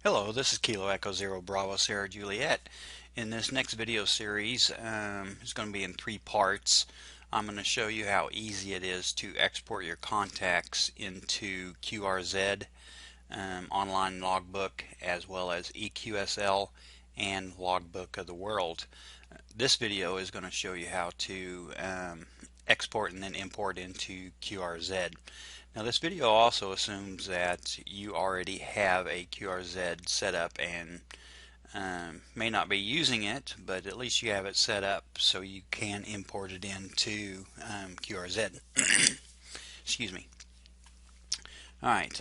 Hello, this is Kilo Echo Zero Bravo Sierra Juliet. In this next video series, it's going to be in three parts. I'm going to show you how easy it is to export your contacts into QRZ, online logbook, as well as EQSL and logbook of the world. This video is going to show you how to export and then import into QRZ. Now this video also assumes that you already have a QRZ set up and may not be using it, but at least you have it set up so you can import it into QRZ. Excuse me. Alright,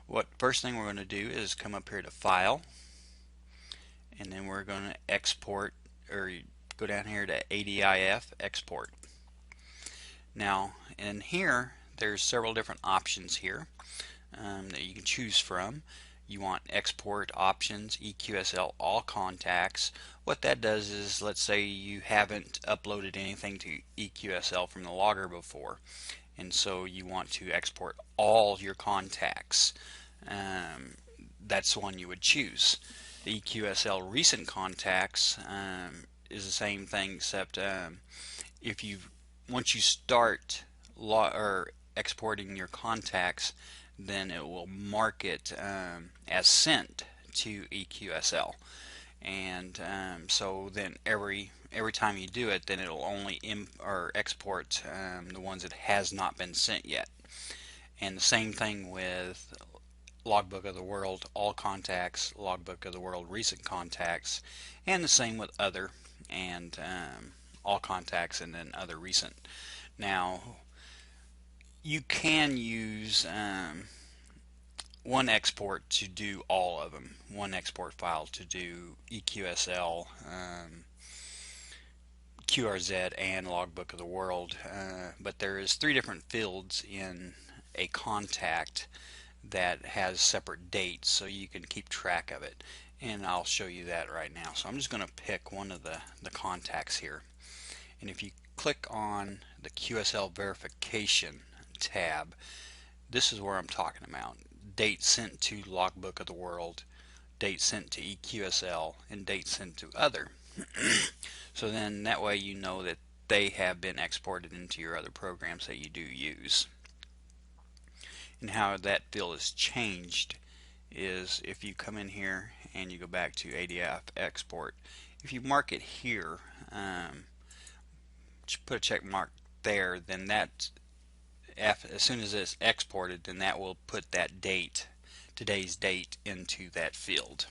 what first thing we're going to do is come up here to File, and then we're going to export, or go down here to ADIF Export. Now in here there's several different options here that you can choose from. You want export options, EQSL, all contacts. What that does is, let's say you haven't uploaded anything to EQSL from the logger before, and so you want to export all your contacts. That's the one you would choose. The EQSL recent contacts is the same thing, except if you once you start exporting your contacts, then it will mark it as sent to EQSL, and so then every time you do it, then it'll only export the ones that has not been sent yet. And the same thing with logbook of the world, all contacts, logbook of the world, recent contacts, and the same with other, and all contacts, and then other recent. Now you can use one export to do all of them, one export file to do EQSL, QRZ, and logbook of the world, but there is three different fields in a contact that has separate dates, so you can keep track of it, and I'll show you that right now. So I'm just going to pick one of the contacts here, and if you click on the QSL verification tab, this is where I'm talking about. Date sent to logbook of the world, date sent to EQSL, and date sent to other. So then that way you know that they have been exported into your other programs that you do use. And how that field is changed is if you come in here and you go back to ADF export, if you mark it here, put a check mark there, then that as soon as it's exported, then that will put that date, today's date, into that field.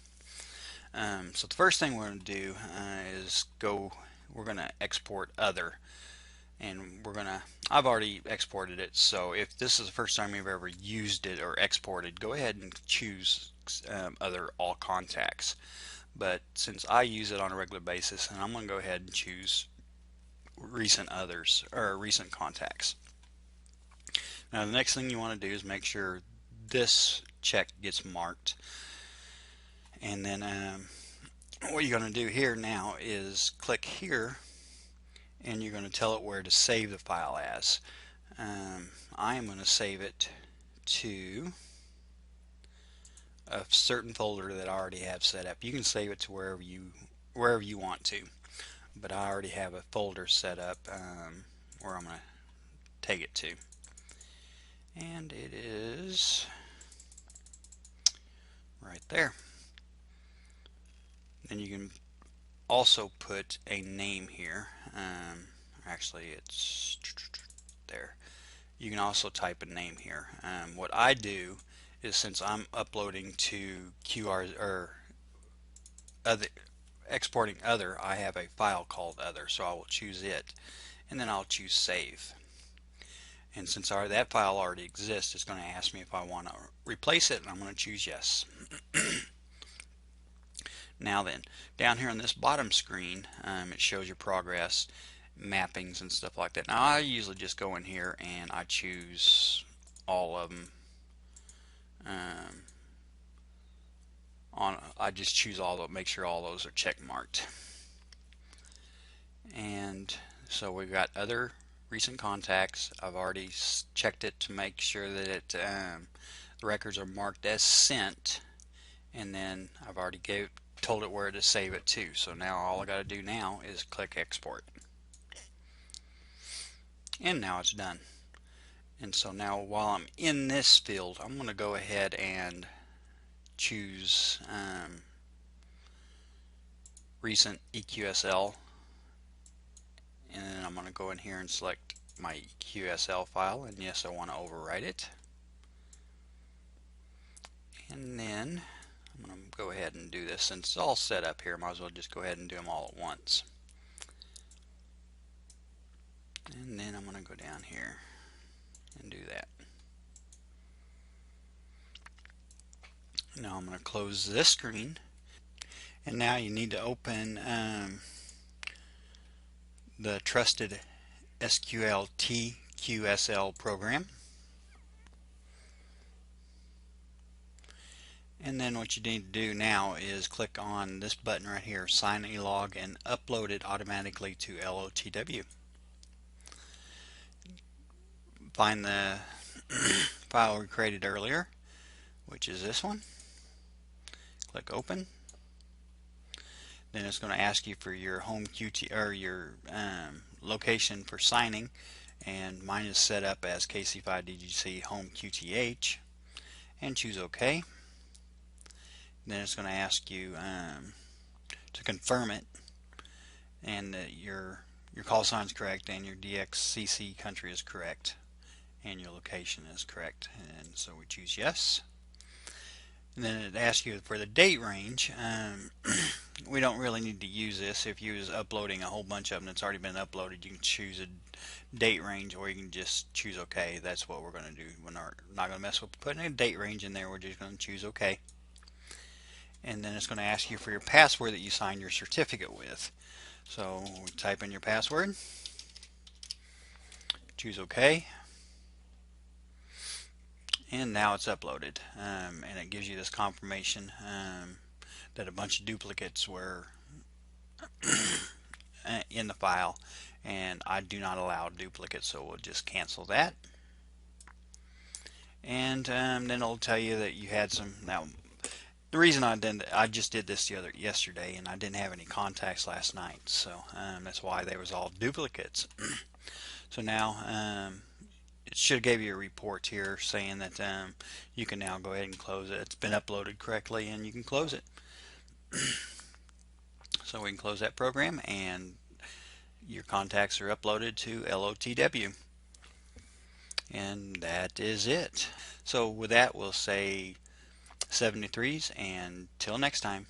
So the first thing we're going to do is we're going to export other, and I've already exported it, so if this is the first time you've ever used it or exported, go ahead and choose other all contacts. But since I use it on a regular basis, and I'm going to go ahead and choose recent others, or recent contacts. Now the next thing you want to do is make sure this check gets marked, and then what you're going to do here now is click here, and you're going to tell it where to save the file as. I am going to save it to a certain folder that I already have set up. You can save it to wherever you want to, but I already have a folder set up where I'm going to take it to, and it is right there. Then you can also put a name here. Actually, it's there. You can also type a name here. What I do is, since I'm uploading to exporting other, I have a file called other, so I will choose it, and then I'll choose save. And since that file already exists, it's going to ask me if I want to replace it, and I'm going to choose yes. Now then, down here on this bottom screen, it shows your progress, mappings, and stuff like that. Now I usually just go in here and I choose all of them. I just choose all of them, make sure all those are check marked. And so we've got other recent contacts. I've already checked it to make sure that the records are marked as sent, and then I've already told it where to save it to. So now all I got to do now is click export, and now it's done. And so now while I'm in this field, I'm going to go ahead and choose recent EQSL, and then I'm going to go in here and select my EQSL file, and yes, I want to overwrite it. And then I'm going to go ahead and do this. Since it's all set up here, might as well just go ahead and do them all at once. And then I'm going to go down here and do that. Now I'm going to close this screen, and now you need to open the trusted SQL TQSL program. And then what you need to do now is click on this button right here, sign a log, and upload it automatically to LoTW. Find the file we created earlier, which is this one. Click open. Then it's going to ask you for your home QT or your location for signing, and mine is set up as KC5DGC home QTH, and choose OK. Then it's going to ask you to confirm it, and that your call sign is correct, and your DXCC country is correct, and your location is correct. And so we choose yes. And then it asks you for the date range. We don't really need to use this. If you was uploading a whole bunch of them that's already been uploaded, you can choose a date range, or you can just choose OK. That's what we're going to do. We're not going to mess with putting a date range in there. We're just going to choose OK. And then it's going to ask you for your password that you signed your certificate with. So type in your password, choose OK, and now it's uploaded, and it gives you this confirmation that a bunch of duplicates were in the file, and I do not allow duplicates, so we'll just cancel that. And then it'll tell you that you had some. Now the reason I just did this yesterday, and I didn't have any contacts last night, so that's why they was all duplicates. So now it should have gave you a report here saying that you can now go ahead and close it. It's been uploaded correctly, and you can close it. So we can close that program, and your contacts are uploaded to LoTW. And that is it. So with that, we'll say 73s, and till next time.